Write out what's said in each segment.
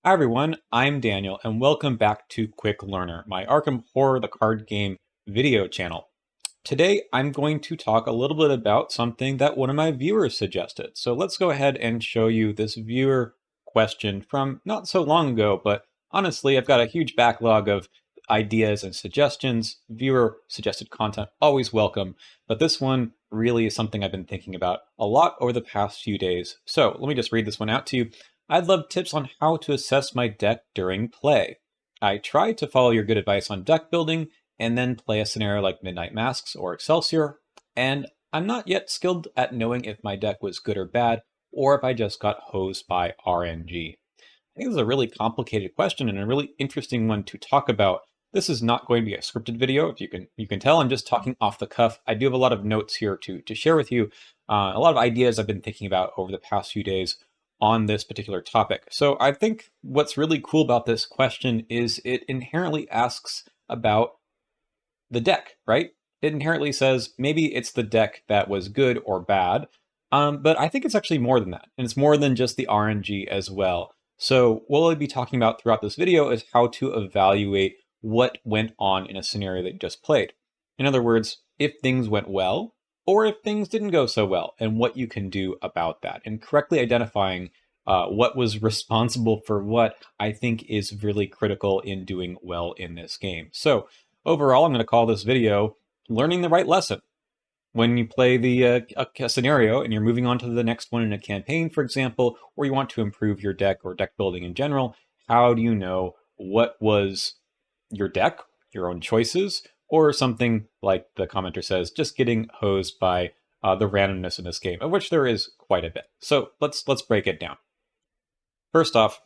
Hi everyone, I'm Daniel, and welcome back to Quick Learner, my Arkham Horror the Card Game video channel. Today I'm going to talk a little bit about something that one of my viewers suggested. So let's go ahead and show you this viewer question from not so long ago, but honestly I've got a huge backlog of ideas and suggestions. Viewer suggested content, always welcome, but this one really is something I've been thinking about a lot over the past few days. So let me just read this one out to you. I'd love tips on how to assess my deck during play. I tried to follow your good advice on deck building and then play a scenario like Midnight Masks or Excelsior, and I'm not yet skilled at knowing if my deck was good or bad, or if I just got hosed by RNG. I think this is a really complicated question and a really interesting one to talk about. This is not going to be a scripted video. If you can tell, I'm just talking off the cuff. I do have a lot of notes here to share with you, a lot of ideas I've been thinking about over the past few days on this particular topic. So I think what's really cool about this question is it inherently asks about the deck, right? It inherently says maybe it's the deck that was good or bad, but I think it's actually more than that, and it's more than just the RNG as well. So what we'll be talking about throughout this video is how to evaluate what went on in a scenario that you just played. In other words, if things went well, or if things didn't go so well, and what you can do about that. And correctly identifying what was responsible for what, I think is really critical in doing well in this game. So overall, I'm going to call this video Learning the Right Lesson. When you play a scenario and you're moving on to the next one in a campaign, for example, or you want to improve your deck or deck building in general, how do you know what was your deck, your own choices, or something like the commenter says, just getting hosed by the randomness in this game, of which there is quite a bit. So let's break it down. First off,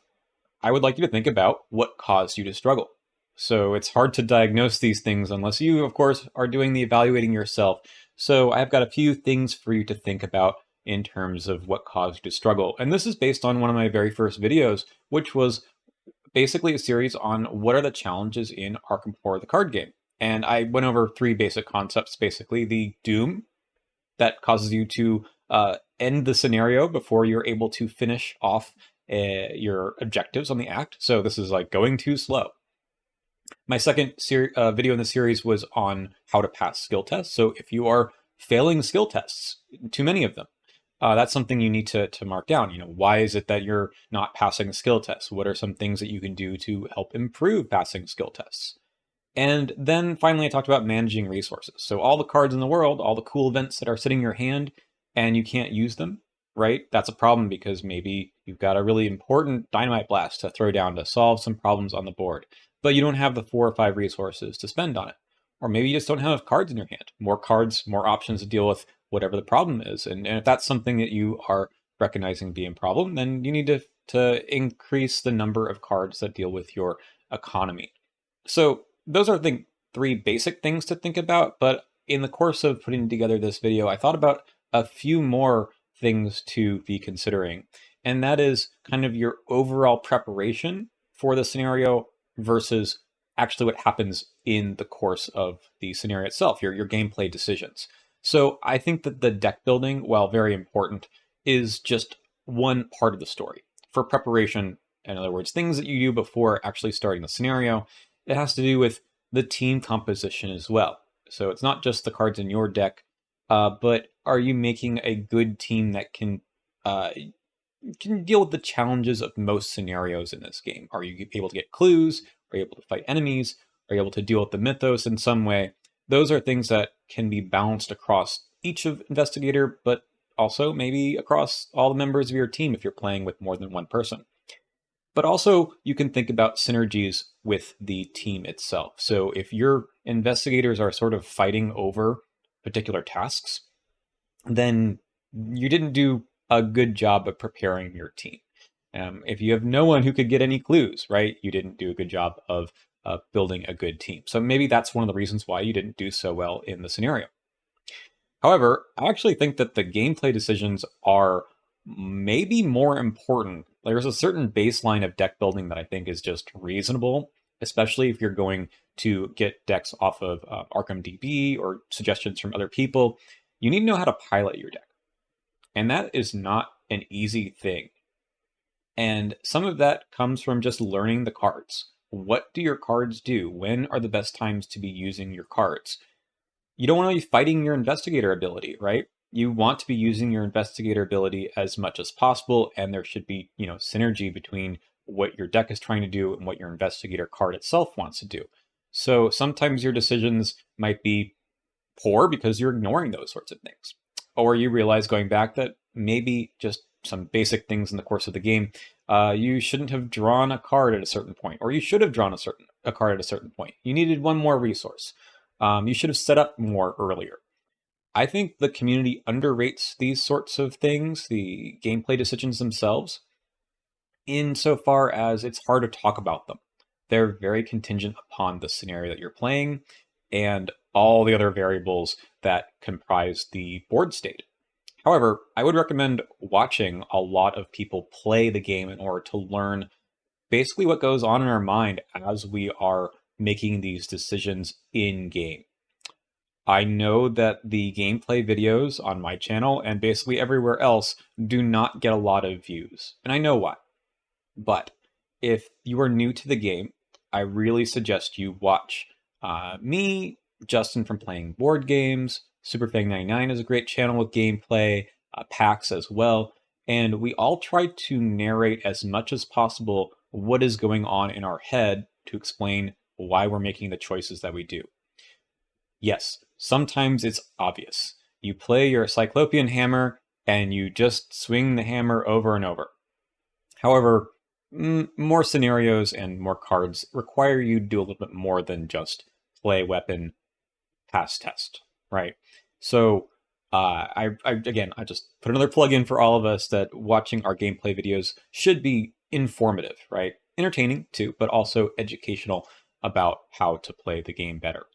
I would like you to think about what caused you to struggle. So it's hard to diagnose these things unless you, of course, are doing the evaluating yourself. So I've got a few things for you to think about in terms of what caused you to struggle. And this is based on one of my very first videos, which was basically a series on what are the challenges in Arkham Horror the card game. And I went over three basic concepts, basically the doom that causes you to end the scenario before you're able to finish off your objectives on the act. So this is like going too slow. My second video in the series was on how to pass skill tests. So if you are failing skill tests, too many of them, that's something you need to mark down. You know, why is it that you're not passing the skill tests? What are some things that you can do to help improve passing skill tests? And then finally, I talked about managing resources. So all the cards in the world, all the cool events that are sitting in your hand and you can't use them, right? That's a problem because maybe you've got a really important dynamite blast to throw down to solve some problems on the board, but you don't have the 4 or 5 resources to spend on it. Or maybe you just don't have enough cards in your hand. More cards, more options to deal with whatever the problem is. And if that's something that you are recognizing being a problem, then you need to increase the number of cards that deal with your economy. So those are, I think, 3 basic things to think about. But in the course of putting together this video, I thought about a few more things to be considering. And that is kind of your overall preparation for the scenario versus actually what happens in the course of the scenario itself, your gameplay decisions. So I think that the deck building, while very important, is just one part of the story. For preparation, in other words, things that you do before actually starting the scenario, it has to do with the team composition as well. So it's not just the cards in your deck, but are you making a good team that can deal with the challenges of most scenarios in this game? Are you able to get clues? Are you able to fight enemies? Are you able to deal with the mythos in some way? Those are things that can be balanced across each of Investigator, but also maybe across all the members of your team if you're playing with more than one person. But also, you can think about synergies with the team itself. So if your investigators are sort of fighting over particular tasks, then you didn't do a good job of preparing your team. If you have no one who could get any clues, right, you didn't do a good job of building a good team. So maybe that's one of the reasons why you didn't do so well in the scenario. However, I actually think that the gameplay decisions are maybe more important. There's a certain baseline of deck building that I think is just reasonable, especially if you're going to get decks off of Arkham DB or suggestions from other people. You need to know how to pilot your deck. And that is not an easy thing. And some of that comes from just learning the cards. What do your cards do? When are the best times to be using your cards? You don't want to be fighting your investigator ability, right? You want to be using your investigator ability as much as possible, and there should be, synergy between what your deck is trying to do and what your investigator card itself wants to do. So sometimes your decisions might be poor because you're ignoring those sorts of things. Or you realize going back that maybe just some basic things in the course of the game, you shouldn't have drawn a card at a certain point, or you should have drawn a card at a certain point. You needed one more resource. You should have set up more earlier. I think the community underrates these sorts of things, the gameplay decisions themselves, insofar as it's hard to talk about them. They're very contingent upon the scenario that you're playing and all the other variables that comprise the board state. However, I would recommend watching a lot of people play the game in order to learn basically what goes on in our mind as we are making these decisions in game. I know that the gameplay videos on my channel and basically everywhere else do not get a lot of views, and I know why. But if you are new to the game, I really suggest you watch me, Justin from Playing Board Games, Superfang99 is a great channel with gameplay, PAX as well, and we all try to narrate as much as possible what is going on in our head to explain why we're making the choices that we do. Yes, sometimes it's obvious. You play your Cyclopean hammer and you just swing the hammer over and over. However, more scenarios and more cards require you to do a little bit more than just play weapon, pass test, right? So I just put another plug in for all of us that watching our gameplay videos should be informative, right? Entertaining too, but also educational about how to play the game better.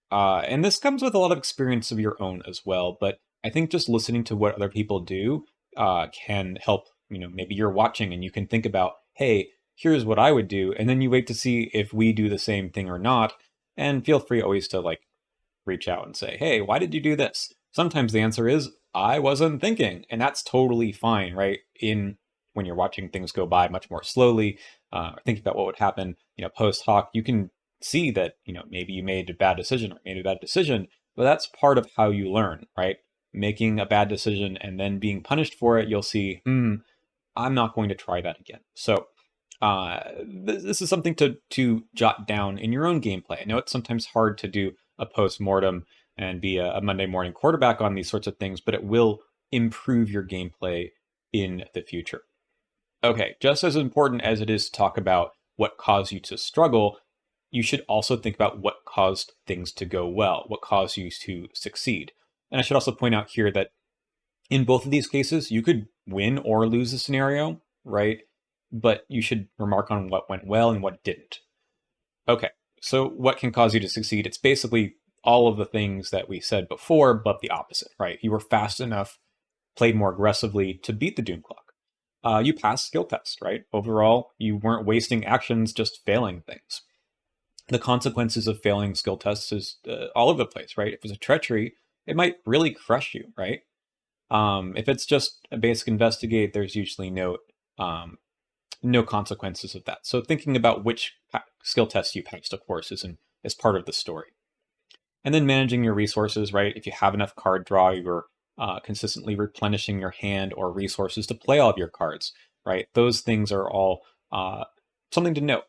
And this comes with a lot of experience of your own as well, but I think just listening to what other people do can help. Maybe you're watching and you can think about, hey, here's what I would do, and then you wait to see if we do the same thing or not, and feel free always to reach out and say, hey, why did you do this? Sometimes the answer is, I wasn't thinking, and that's totally fine, right? When you're watching things go by much more slowly, thinking about what would happen, post hoc, you can see that, maybe you made a bad decision or made a bad decision, but that's part of how you learn, right? Making a bad decision and then being punished for it, you'll see, I'm not going to try that again. So this is something to jot down in your own gameplay. I know it's sometimes hard to do a post-mortem and be a Monday morning quarterback on these sorts of things, but it will improve your gameplay in the future. Okay, just as important as it is to talk about what caused you to struggle, you should also think about what caused things to go well, what caused you to succeed. And I should also point out here that in both of these cases, you could win or lose the scenario, right? But you should remark on what went well and what didn't. Okay, so what can cause you to succeed? It's basically all of the things that we said before, but the opposite, right? You were fast enough, played more aggressively to beat the Doom Clock. You passed skill test, right? Overall, you weren't wasting actions, just failing things. The consequences of failing skill tests is all over the place, right? If it's a treachery, it might really crush you, right? If it's just a basic investigate, there's usually no consequences of that. So thinking about which skill tests you passed, of course, is part of the story. And then managing your resources, right? If you have enough card draw, you're consistently replenishing your hand or resources to play all of your cards, right? Those things are all something to note.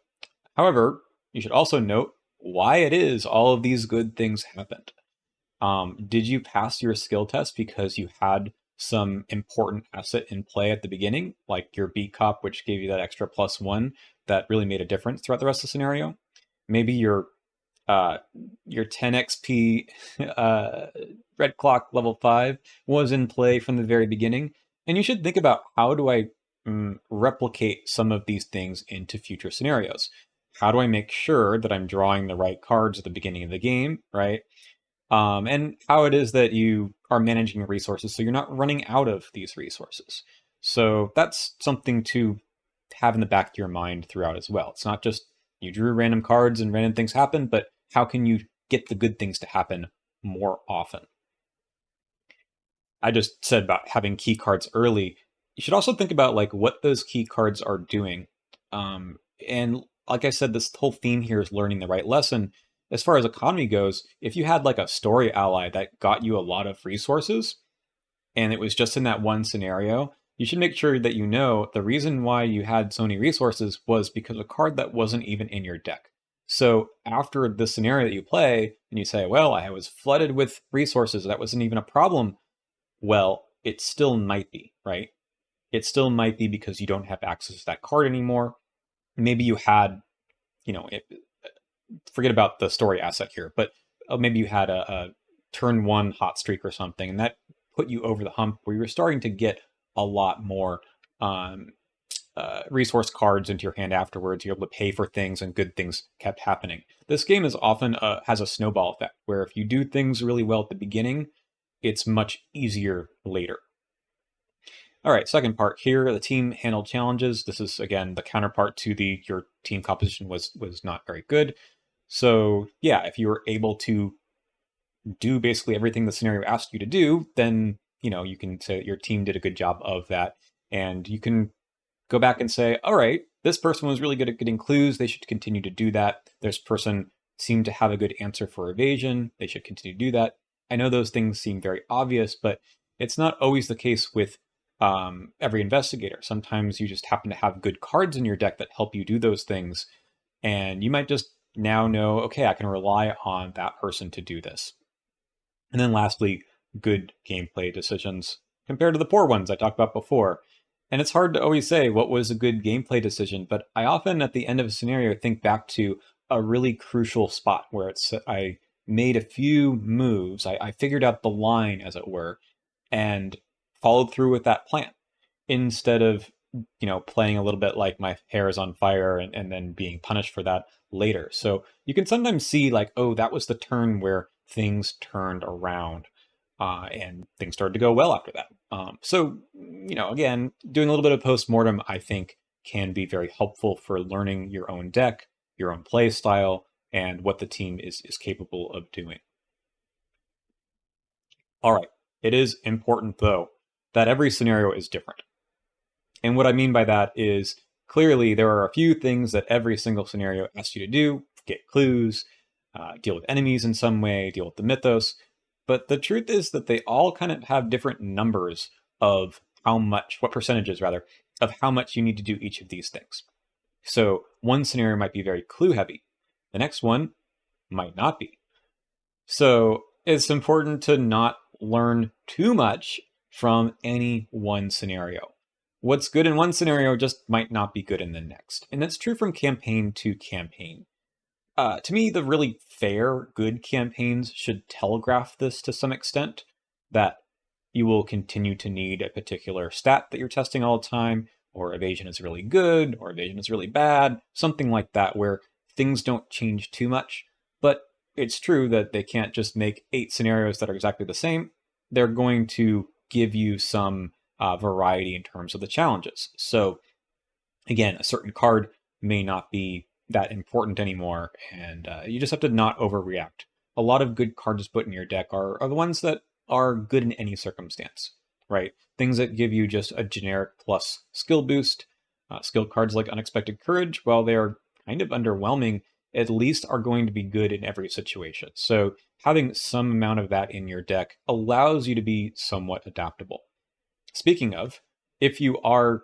However, you should also note why it is all of these good things happened. Did you pass your skill test because you had some important asset in play at the beginning, like your beat cop, which gave you that extra +1 that really made a difference throughout the rest of the scenario? Maybe your 10 XP red clock level 5 was in play from the very beginning, and you should think about, how do I replicate some of these things into future scenarios? How do I make sure that I'm drawing the right cards at the beginning of the game, right? And how it is that you are managing resources so you're not running out of these resources. So that's something to have in the back of your mind throughout as well. It's not just you drew random cards and random things happen, but how can you get the good things to happen more often? I just said about having key cards early. You should also think about like what those key cards are doing. And like I said, this whole theme here is learning the right lesson. As far as economy goes, if you had like a story ally that got you a lot of resources, and it was just in that one scenario, you should make sure that you know the reason why you had so many resources was because of a card that wasn't even in your deck. So after the scenario that you play, and you say, well, I was flooded with resources, that wasn't even a problem. Well, it still might be, right? It still might be because you don't have access to that card anymore. Maybe you had, forget about the story asset here, but maybe you had a turn one hot streak or something, and that put you over the hump where you were starting to get a lot more resource cards into your hand afterwards. You're able to pay for things, and good things kept happening. This game is often has a snowball effect, where if you do things really well at the beginning, it's much easier later. All right, second part here, the team handled challenges. This is, again, the counterpart to your team composition was not very good. So yeah, if you were able to do basically everything the scenario asked you to do, then you can say that your team did a good job of that. And you can go back and say, all right, this person was really good at getting clues. They should continue to do that. This person seemed to have a good answer for evasion. They should continue to do that. I know those things seem very obvious, but it's not always the case with every investigator. Sometimes you just happen to have good cards in your deck that help you do those things. And you might just now know, okay, I can rely on that person to do this. And then lastly, good gameplay decisions compared to the poor ones I talked about before. And it's hard to always say what was a good gameplay decision, but I often at the end of a scenario think back to a really crucial spot where I made a few moves, I figured out the line, as it were, and followed through with that plan instead of playing a little bit like my hair is on fire and then being punished for that later. So you can sometimes see like, oh, that was the turn where things turned around and things started to go well after that. So again, doing a little bit of postmortem, I think, can be very helpful for learning your own deck, your own play style, and what the team is capable of doing. All right, it is important though that every scenario is different. And what I mean by that is clearly there are a few things that every single scenario asks you to do: get clues, deal with enemies in some way, deal with the mythos. But the truth is that they all kind of have different numbers of what percentages rather, of how much you need to do each of these things. So one scenario might be very clue heavy. The next one might not be. So it's important to not learn too much from any one scenario. What's good in one scenario just might not be good in the next. And that's true from campaign to campaign. To me, the really fair, good campaigns should telegraph this to some extent, that you will continue to need a particular stat that you're testing all the time, or evasion is really good, or evasion is really bad, something like that, where things don't change too much. But it's true that they can't just make 8 scenarios that are exactly the same. They're going to give you some variety in terms of the challenges. So again, a certain card may not be that important anymore, and you just have to not overreact. A lot of good cards put in your deck are the ones that are good in any circumstance, right? Things that give you just a generic plus skill boost. Skill cards like Unexpected Courage, while they are kind of underwhelming, at least are going to be good in every situation. So having some amount of that in your deck allows you to be somewhat adaptable. Speaking of, if you are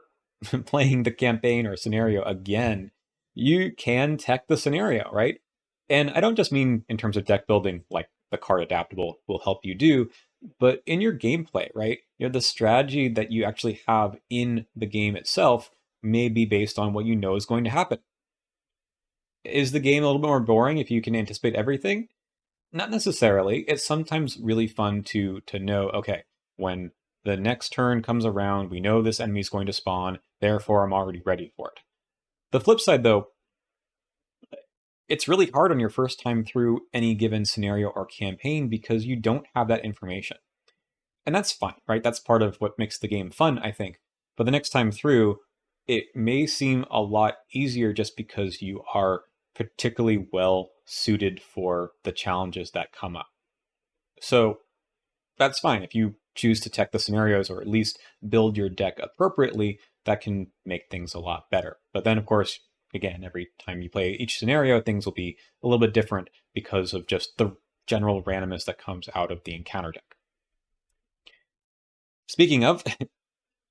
playing the campaign or scenario again, you can tech the scenario, right? And I don't just mean in terms of deck building, like the card adaptable will help you do, but in your gameplay, right? The strategy that you actually have in the game itself may be based on what you know is going to happen. Is the game a little bit more boring if you can anticipate everything? Not necessarily. It's sometimes really fun to know, okay, when the next turn comes around, we know this enemy is going to spawn, therefore I'm already ready for it. The flip side, though, it's really hard on your first time through any given scenario or campaign because you don't have that information. And that's fine, right? That's part of what makes the game fun, I think. But the next time through, it may seem a lot easier just because you are particularly well suited for the challenges that come up. So that's fine. If you choose to tech the scenarios or at least build your deck appropriately, that can make things a lot better. But then, of course, again, every time you play each scenario, things will be a little bit different because of just the general randomness that comes out of the encounter deck. Speaking of,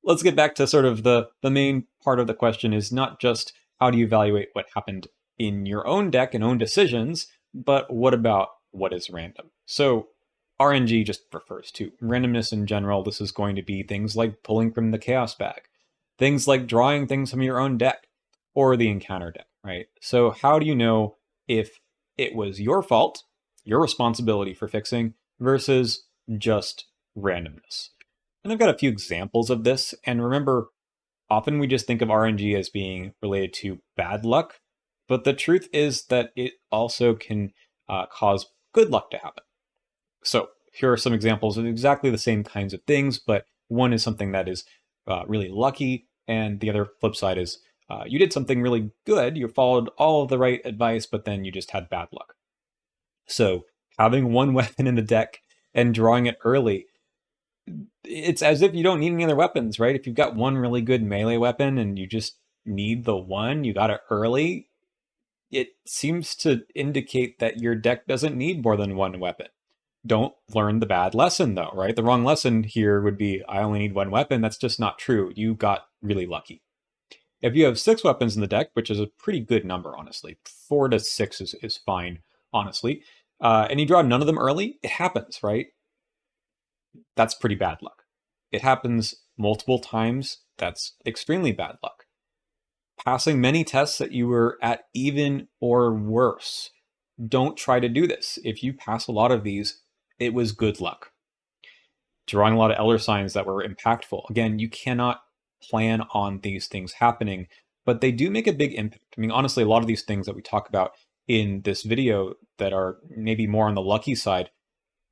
let's get back to sort of the main part of the question is not just how do you evaluate what happened in your own deck and own decisions, but what about what is random? So RNG just refers to randomness in general. This is going to be things like pulling from the chaos bag, things like drawing things from your own deck or the encounter deck, right? So how do you know if it was your fault, your responsibility for fixing versus just randomness? And I've got a few examples of this. And remember, often we just think of RNG as being related to bad luck, but the truth is that it also can cause good luck to happen. So here are some examples of exactly the same kinds of things, but one is something that is really lucky, and the other flip side is you did something really good, you followed all of the right advice, but then you just had bad luck. So having one weapon in the deck and drawing it early, it's as if you don't need any other weapons, right? If you've got one really good melee weapon and you just need the one, you got it early, it seems to indicate that your deck doesn't need more than one weapon. Don't learn the bad lesson though, right? The wrong lesson here would be, I only need one weapon. That's just not true. You got really lucky. If you have 6 weapons in the deck, which is a pretty good number, honestly, 4 to 6 is fine, honestly, and you draw none of them early, it happens, right? That's pretty bad luck. It happens multiple times, that's extremely bad luck. Passing many tests that you were at even or worse, don't try to do this. If you pass a lot of these, it was good luck. Drawing a lot of elder signs that were impactful. Again, you cannot plan on these things happening, but they do make a big impact. I mean, honestly, a lot of these things that we talk about in this video that are maybe more on the lucky side,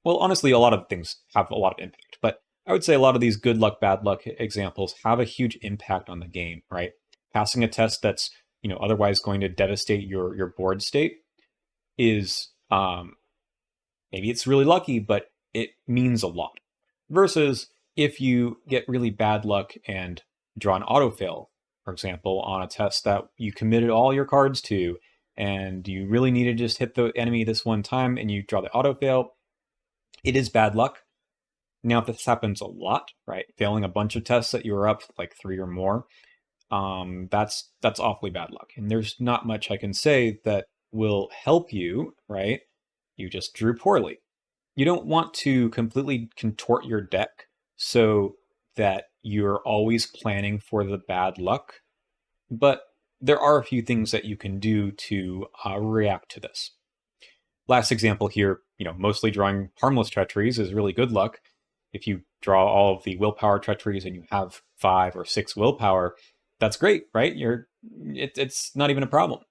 well, honestly, a lot of things have a lot of impact, but I would say a lot of these good luck, bad luck examples have a huge impact on the game, right? Passing a test that's, otherwise going to devastate your board state is, maybe it's really lucky, but it means a lot. Versus if you get really bad luck and draw an auto fail, for example, on a test that you committed all your cards to, and you really need to just hit the enemy this one time and you draw the auto fail, it is bad luck. Now, if this happens a lot, right, failing a bunch of tests that you were up like 3 or more, that's awfully bad luck. And there's not much I can say that will help you, right? You just drew poorly. You don't want to completely contort your deck so that you're always planning for the bad luck, but there are a few things that you can do to react to this. Last example here, mostly drawing harmless treacheries is really good luck. If you draw all of the willpower treacheries and you have 5 or 6 willpower, that's great, right? It's not even a problem.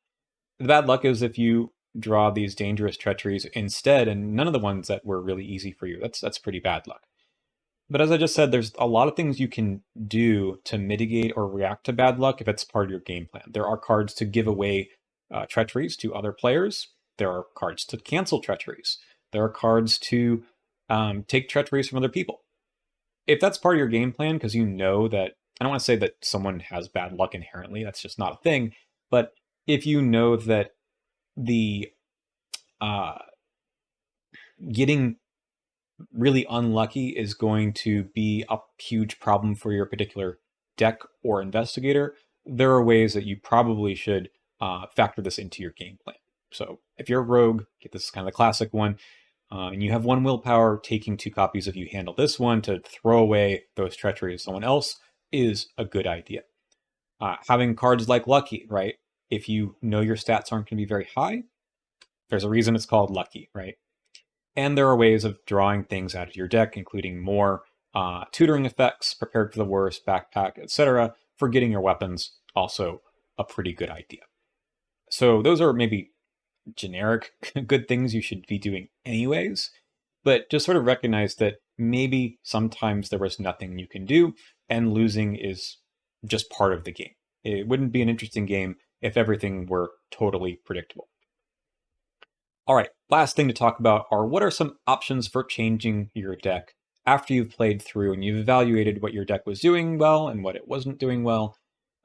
The bad luck is if you draw these dangerous treacheries instead, and none of the ones that were really easy for you. That's pretty bad luck. But as I just said, there's a lot of things you can do to mitigate or react to bad luck if it's part of your game plan. There are cards to give away treacheries to other players. There are cards to cancel treacheries. There are cards to take treacheries from other people. If that's part of your game plan, because you know that, I don't want to say that someone has bad luck inherently, that's just not a thing, but if you know that the getting really unlucky is going to be a huge problem for your particular deck or investigator, there are ways that you probably should factor this into your game plan. So if you're a rogue, this is kind of the classic one, and you have 1 willpower, taking 2 copies of You Handle This One to throw away those treacheries to someone else is a good idea. Having cards like Lucky, right? If you know your stats aren't going to be very high, there's a reason it's called Lucky, right? And there are ways of drawing things out of your deck, including more tutoring effects, prepared for the worst, backpack, etc. for getting your weapons, also a pretty good idea. So those are maybe generic good things you should be doing anyways, but just sort of recognize that maybe sometimes there was nothing you can do and losing is just part of the game. It wouldn't be an interesting game if everything were totally predictable. All right, last thing to talk about are what are some options for changing your deck after you've played through and you've evaluated what your deck was doing well and what it wasn't doing well,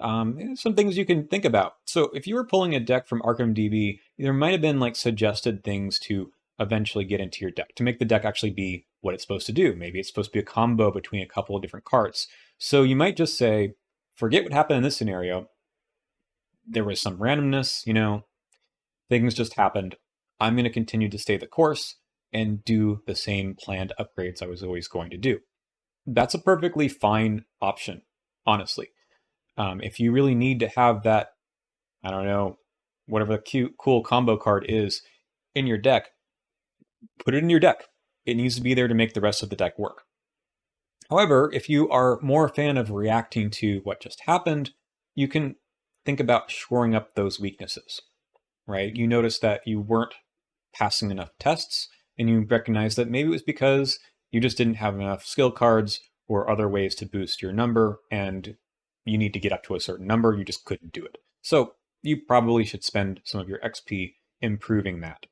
some things you can think about. So if you were pulling a deck from Arkham DB, there might have been like suggested things to eventually get into your deck to make the deck actually be what it's supposed to do. Maybe it's supposed to be a combo between a couple of different cards. So you might just say, forget what happened in this scenario. There was some randomness, things just happened. I'm going to continue to stay the course and do the same planned upgrades I was always going to do. That's a perfectly fine option, honestly. If you really need to have that, I don't know, whatever the cute, cool combo card is in your deck, put it in your deck. It needs to be there to make the rest of the deck work. However, if you are more a fan of reacting to what just happened, you can think about shoring up those weaknesses, right? You notice that you weren't passing enough tests, and you recognize that maybe it was because you just didn't have enough skill cards or other ways to boost your number, and you need to get up to a certain number, you just couldn't do it. So you probably should spend some of your XP improving that.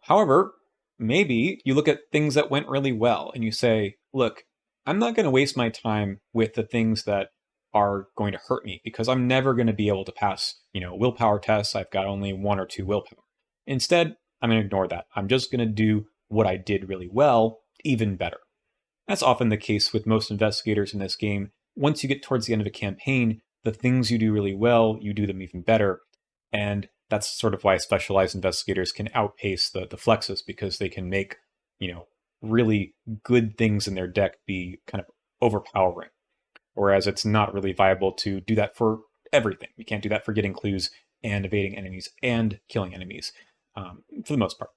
However, maybe you look at things that went really well and you say, look, I'm not going to waste my time with the things that are going to hurt me because I'm never going to be able to pass, willpower tests. I've got only 1 or 2 willpower. Instead, I'm going to ignore that. I'm just going to do what I did really well, even better. That's often the case with most investigators in this game. Once you get towards the end of a campaign, the things you do really well, you do them even better. And that's sort of why specialized investigators can outpace the flexes, because they can make, really good things in their deck be kind of overpowering. Whereas it's not really viable to do that for everything. You can't do that for getting clues and evading enemies and killing enemies, for the most part.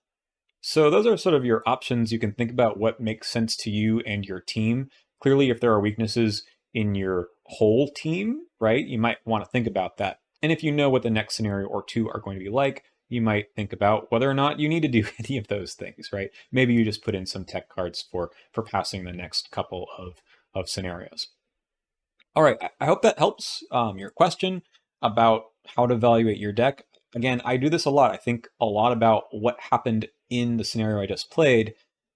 So those are sort of your options. You can think about what makes sense to you and your team. Clearly, if there are weaknesses in your whole team, right, you might want to think about that. And if you know what the next scenario or two are going to be like, you might think about whether or not you need to do any of those things, right? Maybe you just put in some tech cards for passing the next couple of scenarios. All right, I hope that helps your question about how to evaluate your deck. Again, I do this a lot. I think a lot about what happened in the scenario I just played,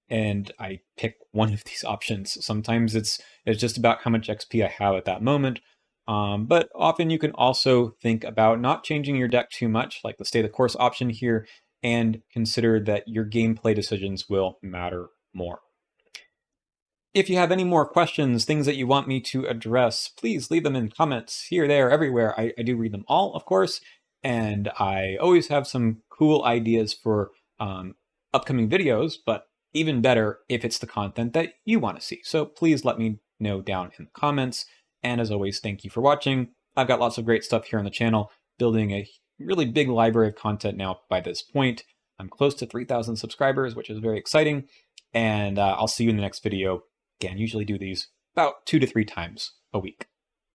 and I pick one of these options. Sometimes it's just about how much XP I have at that moment, but often you can also think about not changing your deck too much, like the stay the course option here, and consider that your gameplay decisions will matter more. If you have any more questions, things that you want me to address, please leave them in comments here, there, everywhere. I do read them all, of course, and I always have some cool ideas for upcoming videos, but even better if it's the content that you want to see. So please let me know down in the comments. And as always, thank you for watching. I've got lots of great stuff here on the channel, building a really big library of content now by this point. I'm close to 3,000 subscribers, which is very exciting. And I'll see you in the next video. Again, usually do these about 2 to 3 times a week.